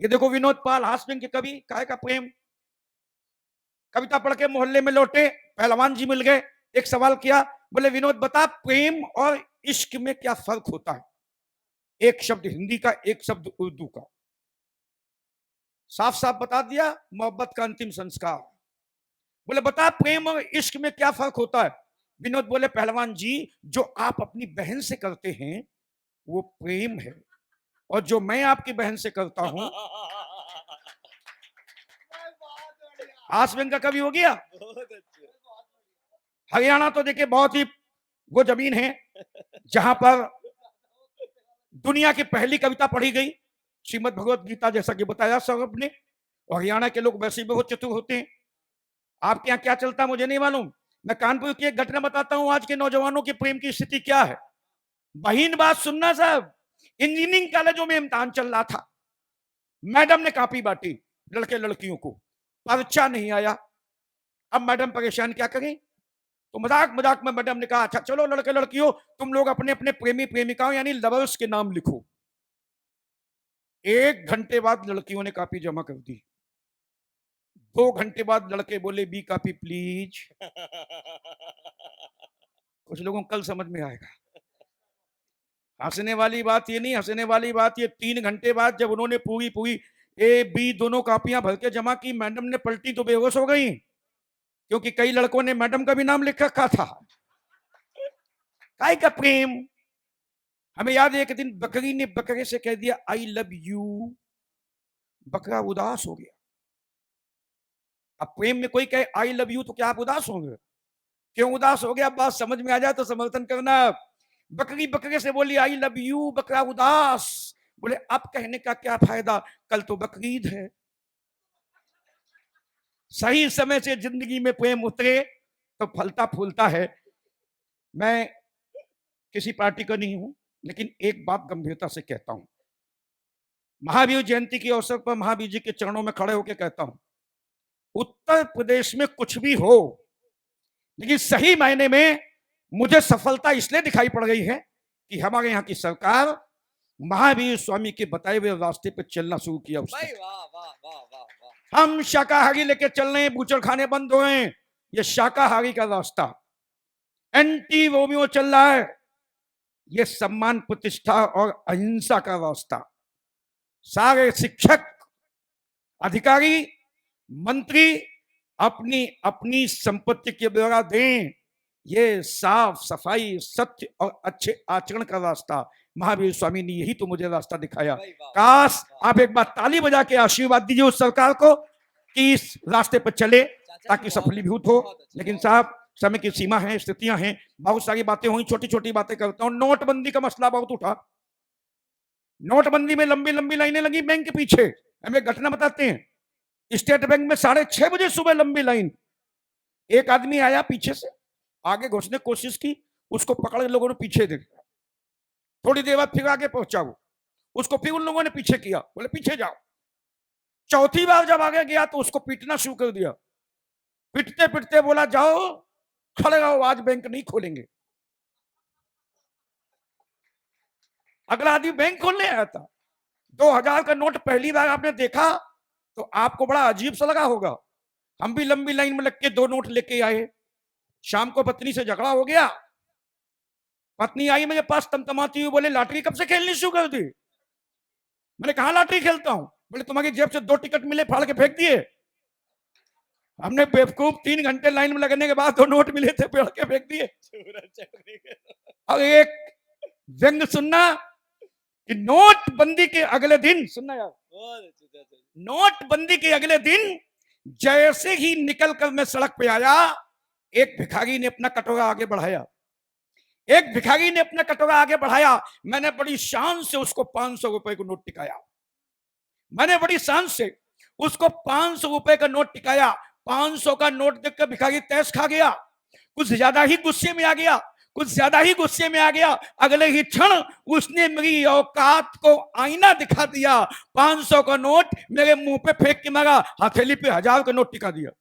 ये देखो विनोद पाल हास्पिंग के कवि, काय का प्रेम, कविता पढ़ के मोहल्ले में लौटे, पहलवान जी मिल गए, एक सवाल किया, बोले विनोद बता प्रेम और इश्क में क्या फर्क होता है? एक शब्द हिंदी का, एक शब्द उर्दू का, साफ साफ बता दिया, मोहब्बत का अंतिम संस्कार। बोले बता प्रेम और इश्क में क्या फर्क होता है? विनोद बोले पहलवान जी, जो आप अपनी बहन से करते हैं वो प्रेम है, और जो मैं आपकी बहन से करता हूं आसविन का कवि हो गया। हरियाणा तो देखिए बहुत ही वो जमीन है जहां पर दुनिया की पहली कविता पढ़ी गई, श्रीमद् भगवत गीता, जैसा कि बताया सौरभ ने। और हरियाणा के लोग वैसे भी बहुत चतुर होते हैं। आपके यहाँ क्या चलता है मुझे नहीं मालूम, मैं कानपुर की एक घटना बताता हूं, आज के नौजवानों के प्रेम की स्थिति क्या है। बहीन बात सुनना साहब, इंजीनियरिंग कॉलेजों में इम्तिहान चल रहा था, मैडम ने कॉपी बांटी लड़के लड़कियों को, पर्चा नहीं आया। अब मैडम परेशान, क्या करें? तो मजाक मजाक में मैडम ने कहा अच्छा चलो लड़के लड़कियों, तुम लोग अपने अपने प्रेमी प्रेमिकाओं यानी लवर्स के नाम लिखो। 1 घंटे बाद लड़कियों ने कॉपी जमा कर दी। 2 घंटे बाद लड़के बोले बी कॉपी प्लीज। कुछ लोगों को कल समझ में आएगा। हंसने वाली बात ये नहीं, हंसने वाली बात ये 3 घंटे बाद जब उन्होंने पूरी पूरी ए बी दोनों कॉपियां भर के जमा की, मैडम ने पलटी तो बेहोश हो गई, क्योंकि कई लड़कों ने मैडम का भी नाम लिख रखा था। काय का प्रेम। हमें याद है एक दिन बकरी ने बकरे से कह दिया आई लव यू, बकरा उदास हो गया। अब प्रेम में कोई कहे आई लव यू तो क्या आप उदास होंगे? क्यों उदास हो गया? बात समझ में आ जाए तो समर्थन करना। बकरी बकरे से बोली आई लव यू, बकरा उदास। बोले अब कहने का क्या फायदा, कल तो बकरीद है। सही समय से जिंदगी में प्रेम उतरे तो फलता फूलता है। मैं किसी पार्टी का नहीं हूं, लेकिन एक बात गंभीरता से कहता हूं। महावीर जयंती के अवसर पर महावीर जी के चरणों में खड़े होकर कहता हूं, उत्तर प्रदेश में कुछ भी हो, लेकिन सही मायने में मुझे सफलता इसलिए दिखाई पड़ रही है कि हमारे यहाँ की सरकार महावीर स्वामी के बताए हुए रास्ते पर चलना शुरू किया उसने। हम शाकाहारी लेके चल रहे हैं, बूचड़ खाने बंद हो रहे हैं, ये शाकाहारी का रास्ता। एंटी रोमियो चल रहा है, ये सम्मान प्रतिष्ठा और अहिंसा का रास्ता। सारे शिक्षक, अधिकारी, मंत्री अपनी अपनी संपत्ति के ब्यौरा दें, ये साफ सफाई, सत्य और अच्छे आचरण का रास्ता महावीर स्वामी ने यही तो मुझे रास्ता दिखाया। काश आप एक बार ताली बजा के आशीर्वाद दीजिए उस सरकार को कि इस रास्ते पर चले ताकि सफलीभूत हो। लेकिन साहब समय की सीमा है, स्थितियां हैं, बहुत सारी बातें हुई, छोटी छोटी बातें करता हूं। नोटबंदी का मसला बहुत उठा। नोटबंदी में लंबी लंबी लाइनें लगी बैंक के पीछे। हमें घटना बताते हैं, स्टेट बैंक में 6:30 बजे सुबह लंबी लाइन। एक आदमी आया पीछे से, आगे घुसने की कोशिश की, उसको पकड़ लोगों ने पीछे देखा। थोड़ी देर बाद फिर आगे पहुंचा वो, उसको फिर उन लोगों ने पीछे किया, बोले पीछे जाओ। चौथी बार जब आगे गया तो उसको पीटना शुरू कर दिया। पिटते पिटते बोला जाओ खड़े रहो, आज बैंक नहीं खोलेंगे। अगला आदमी बैंक खोलने आया था। 2000 का नोट पहली बार आपने देखा तो आपको बड़ा अजीब सा लगा होगा। हम भी लंबी लाइन में लग के 2 नोट लेके आए। शाम को पत्नी से झगड़ा हो गया, पत्नी आई मेरे पास तमतमाती हुई, बोले लॉटरी कब से खेलनी शुरू कर दी? मैंने कहा लॉटरी खेलता हूं। बोले तुम्हारी जेब से 2 टिकट मिले, फाड़ के फेंक दिए। हमने बेवकूफ 3 घंटे लाइन में लगने के बाद 2 नोट मिले थे, फेंक के फेंक दिए। और एक व्यंग सुनना कि नोटबंदी के अगले दिन, सुनना यार, नोटबंदी के अगले दिन जैसे ही निकलकर मैं सड़क पे आया, एक भिखारी ने अपना कटोरा आगे बढ़ाया। एक भिखारी ने अपना कटोरा आगे बढ़ाया। मैंने बड़ी शान से उसको 500 रुपए का नोट टिकाया। मैंने बड़ी शान से उसको 500 रुपए का नोट टिकाया। 500 का नोट देखकर भिखारी तैस खा गया, कुछ ज्यादा ही गुस्से में आ गया, कुछ ज्यादा ही गुस्से में आ गया। अगले ही क्षण उसने मेरी औकात को आईना दिखा दिया। 500 का नोट मेरे मुंह पे फेंक के मारा, हथेली पे 1000 का नोट टिका दिया।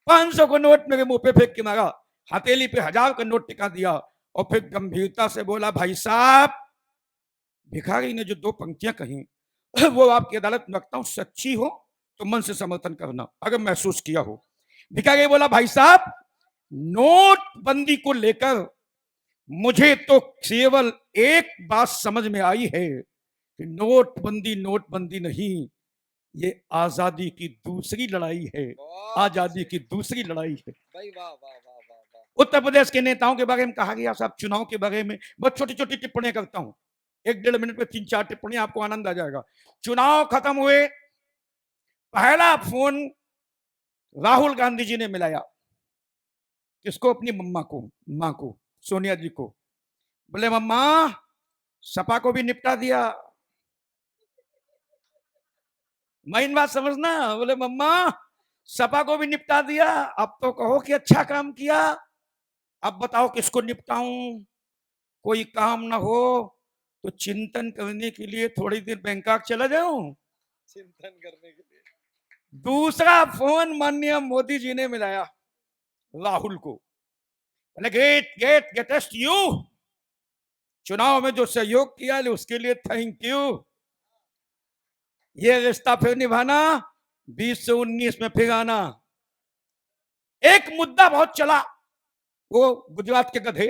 500 का नोट मेरे मुंह पे फेंक के मारा, हथेली पे 1000 का नोट टिका दिया, और फिर गंभीरता से बोला भाई साहब भिखारी ने जो 2 पंक्तियां कही वो आपकी अदालत में रखता हूं, सच्ची हो तो मन से समर्थन करना अगर महसूस किया हो। भिखारी बोला, भाई साहब नोटबंदी को लेकर मुझे तो केवल एक बात समझ में आई है कि नोटबंदी नोटबंदी नहीं, ये आजादी की दूसरी लड़ाई है, आजादी की दूसरी लड़ाई है। भाई वाह वाह वाह वाह। उत्तर प्रदेश के नेताओं के बारे में कहा गया, साहब चुनाव के बारे में बहुत छोटी छोटी टिप्पणियां करता हूं, 1-1.5 मिनट में 3-4 टिप्पणियां, आपको आनंद आ जाएगा। चुनाव खत्म हुए, पहला फोन राहुल गांधी जी ने मिलाया, किसको? अपनी मम्मा को, मां को, सोनिया जी को। बोले मम्मा सपा को भी निपटा दिया। मेन बात समझना। बोले मम्मा सपा को भी निपटा दिया, अब तो कहो कि अच्छा काम किया, अब बताओ किसको निपटाऊं? कोई काम ना हो तो चिंतन करने के लिए थोड़ी देर बैंकॉक चला जाऊं, चिंतन करने के लिए। दूसरा फोन माननीय मोदी जी ने मिलाया राहुल को। बोले गेट गेट गेटेस्ट यू, चुनाव में जो सहयोग किया उसके लिए थैंक यू। ये रिश्ता फिर निभाना, 20 से 19 में फिर आना। एक मुद्दा बहुत चला, वो गुजरात के गधे,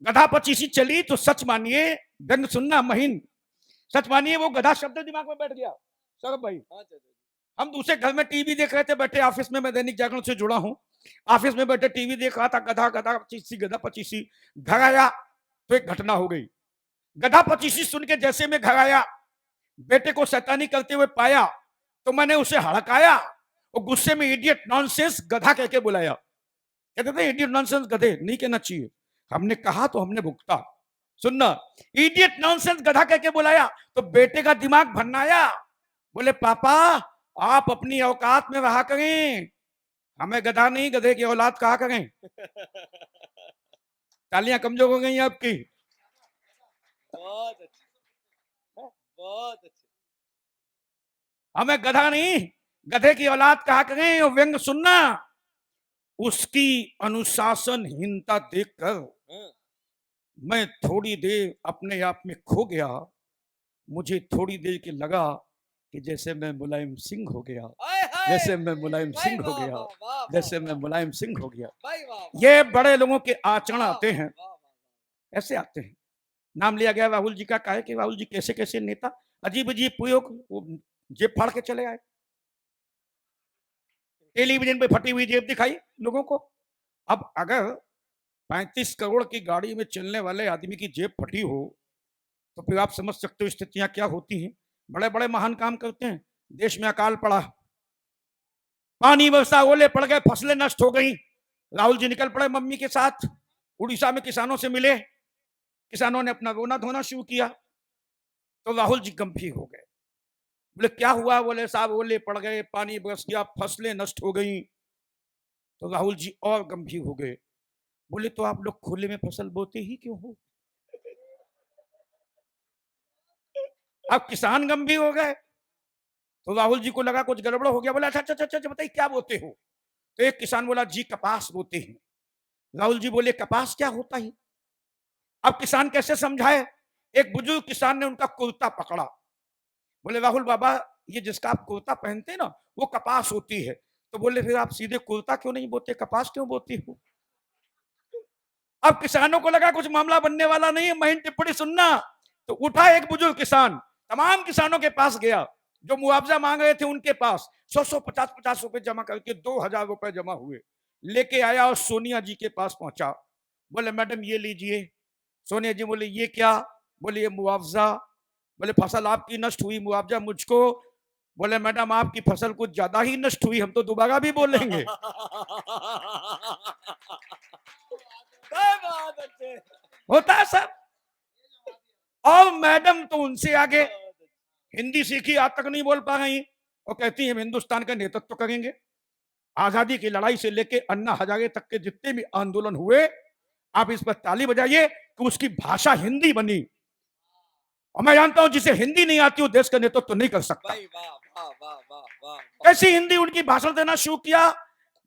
गधा पचीसी चली तो सच मानिए, व्यंग सुनना महीन, सच मानिए वो गधा शब्द दिमाग में बैठ गया। सौरभ भाई, हम दूसरे घर में टीवी देख रहे थे बैठे, ऑफिस में, मैं दैनिक जागरण से जुड़ा हूं, ऑफिस में बैठे टीवी देख रहा था, गधा गधा पचीसी गधा पचीसी। घर आया तो एक घटना हो गई, गधा पचीसी सुन के जैसे मैं घर आया, बेटे को शैतानी करते हुए पाया तो मैंने उसे हड़काया और गुस्से में इडियट नॉनसेंस गधा कह के बुलाया। कहते थे इडियट नॉनसेंस गधे नहीं कहना चाहिए, हमने कहा तो हमने भुगता। सुनना, इडियट नॉनसेंस गधा कह के बुलाया तो बेटे का दिमाग भन्नाया, बोले पापा आप अपनी औकात में रहा करें, हमें गधा नहीं गधे की औलाद कहा करें। तालियां कमजोर हो गई आपकी। बहुत अच्छी, बहुत अच्छी। हमें गधा नहीं गधे की औलाद कहा करें। और व्यंग सुनना, उसकी अनुशासनहीनता देखकर मैं थोड़ी देर अपने आप में खो गया। मुझे थोड़ी देर के लगा कि जैसे मैं मुलायम सिंह हो गया, जैसे मैं मुलायम सिंह हो गया, जैसे मैं मुलायम सिंह हो गया। ये बड़े लोगों के आचरण आते हैं, ऐसे आते हैं। नाम लिया गया राहुल जी का, कहा कि राहुल जी कैसे कैसे नेता, अजीब अजीब प्रयोग, जेब फाड़ के चले आए, टेलीविजन पे फटी हुई जेब दिखाई लोगों को। अब अगर 35 करोड़ की गाड़ी में चलने वाले आदमी की जेब फटी हो तो फिर आप समझ सकते हो स्थितियां क्या होती हैं। बड़े बड़े महान काम करते हैं, देश में अकाल पड़ा, पानी वर्षा, ओले पड़ गए, फसलें नष्ट हो गई, राहुल जी निकल पड़े मम्मी के साथ, उड़ीसा में किसानों से मिले, किसानों ने अपना रोना धोना शुरू किया तो राहुल जी गंभीर हो गए। बोले क्या हुआ? बोले साहब ओले पड़ गए, पानी बरस गया, फसलें नष्ट हो गई। तो राहुल जी और गंभीर हो गए। बोले तो आप लोग खुले में फसल बोते ही क्यों हो? अब किसान गंभीर हो गए तो राहुल जी को लगा कुछ गड़बड़ हो गया। बोले अच्छा अच्छा अच्छा बताइए क्या बोते हो? तो एक किसान बोला जी कपास बोते हैं। राहुल जी बोले कपास क्या होता है? अब किसान कैसे समझाए? एक बुजुर्ग किसान ने उनका कुर्ता पकड़ा, बोले राहुल बाबा ये जिसका आप कुर्ता पहनते हैं ना वो कपास होती है। तो बोले फिर आप सीधे कुर्ता क्यों नहीं बोते, कपास क्यों बोती हो? अब किसानों को लगा कुछ मामला बनने वाला नहीं है, महीन टिप्पणी सुनना। तो उठा एक बुजुर्ग किसान, तमाम किसानों के पास गया जो मुआवजा मांग रहे थे उनके पास, 100 50 रुपए जमा करके 2000 रुपए जमा हुए, लेके आया और सोनिया जी के पास पहुंचा। बोले मैडम ये लीजिए। सोनिया जी बोले ये क्या? बोले ये मुआवजा। बोले फसल आपकी नष्ट हुई, मुआवजा मुझको। बोले मैडम आपकी फसल कुछ ज्यादा ही नष्ट हुई, हम तो दोबारा भी बोलेंगे। होता है सब। और मैडम तो उनसे आगे, हिंदी सीखी आज तक नहीं बोल पा रही और कहती है हिंदुस्तान का नेतृत्व करेंगे। आजादी की लड़ाई से लेके अन्ना हजारे तक के जितने भी आंदोलन हुए, आप इस पर ताली बजाइए कि उसकी भाषा हिंदी बनी। और मैं जानता हूं जिसे हिंदी नहीं आती वो देश का नेतृत्व तो नहीं कर सकता। कैसी हिंदी उनकी भाषण देना शुरू किया।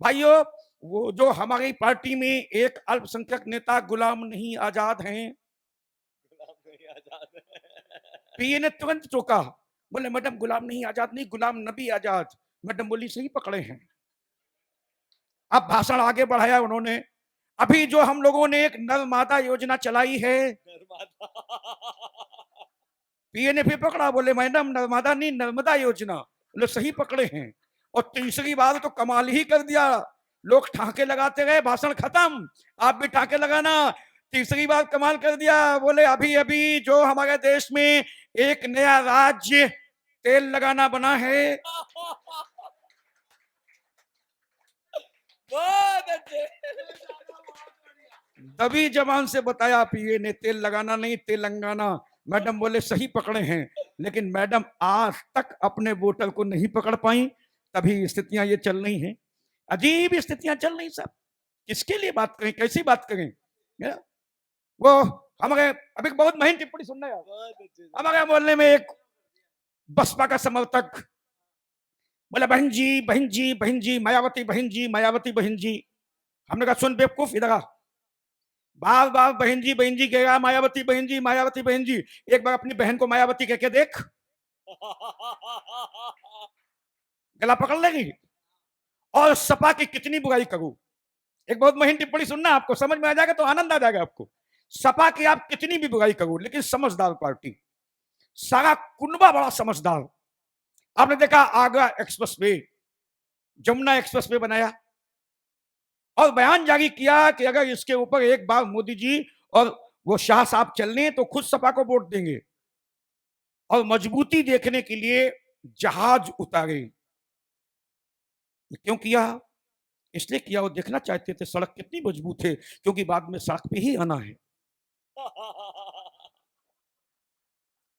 भाइयों वो जो हमारी पार्टी में एक अल्पसंख्यक नेता गुलाम नहीं आजाद हैं, पीए ने तुरंत टोका, बोले मैडम गुलाम नहीं आजाद नहीं, गुलाम नबी आजाद। मैडम बोली सही पकड़े हैं। अब भाषण आगे बढ़ाया उन्होंने, अभी जो हम लोगों ने एक नर्मदा योजना चलाई है। पीए ने फिर पकड़ा, बोले मैडम नर्मदा नहीं नर्मदा योजना। बोले सही पकड़े हैं। और तीसरी बार तो कमाल ही कर दिया, लोग ठाके लगाते रहे, भाषण खत्म, आप भी ठाके लगाना। तीसरी बार कमाल कर दिया, बोले अभी अभी जो हमारे देश में एक नया राज्य तेल लगाना बना है। दबी जबान से बताया पीए ने, तेल लगाना नहीं तेलंगाना। मैडम बोले सही पकड़े हैं, लेकिन मैडम आज तक अपने वोटर को नहीं पकड़ पाई। तभी स्थितियां ये चल रही हैं, अजीब स्थितियां चल रही सब। किसके लिए बात करें, कैसी बात करें? वो हमारे अभी बहुत महीन टिप्पणी सुनना है। हमारे मोहल्ले में एक बसपा का समर्थक बोला बहन जी बहन जी बहन जी मायावती बहन जी मायावती बहन जी। हमने कहा सुन बेवकूफ, इधर आ, बार बार बहन जी कहेगा, मायावती बहन जी मायावती बहन जी। एक बार अपनी बहन को मायावती कह के देख, गला पकड़ लेगी। और सपा की कितनी बुराई करूं, एक बहुत महीन टिप्पणी सुनना, आपको समझ में आ जाएगा तो आनंद आ जाएगा आपको। सपा की आप कितनी भी बुराई करो, लेकिन समझदार पार्टी, सारा कुनबा बड़ा समझदार। आपने देखा Agra express way, Jamuna express way बनाया और बयान जारी किया कि अगर इसके ऊपर एक बार मोदी जी और वो शाह साहब चल रहे तो खुद सपा को वोट देंगे। और मजबूती देखने के लिए जहाज उतारे। क्यों किया? इसलिए किया, वो देखना चाहते थे सड़क कितनी मजबूत है, क्योंकि बाद में सड़क पे ही आना है।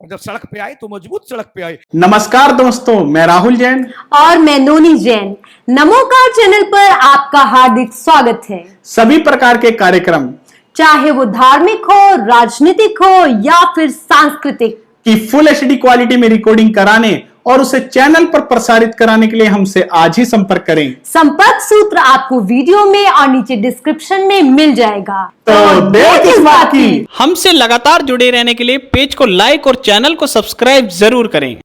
और जब सड़क पे आए तो मजबूत सड़क पे आए। नमस्कार दोस्तों, मैं राहुल जैन और मैं नोनी जैन। नमोकार चैनल पर आपका हार्दिक स्वागत है। सभी प्रकार के कार्यक्रम, चाहे वो धार्मिक हो, राजनीतिक हो या फिर सांस्कृतिक, की फुल एचडी क्वालिटी में रिकॉर्डिंग कराने और उसे चैनल पर प्रसारित कराने के लिए हमसे आज ही संपर्क करें। संपर्क सूत्र आपको वीडियो में और नीचे डिस्क्रिप्शन में मिल जाएगा। तो देर किस बात की, हमसे लगातार जुड़े रहने के लिए पेज को लाइक और चैनल को सब्सक्राइब जरूर करें।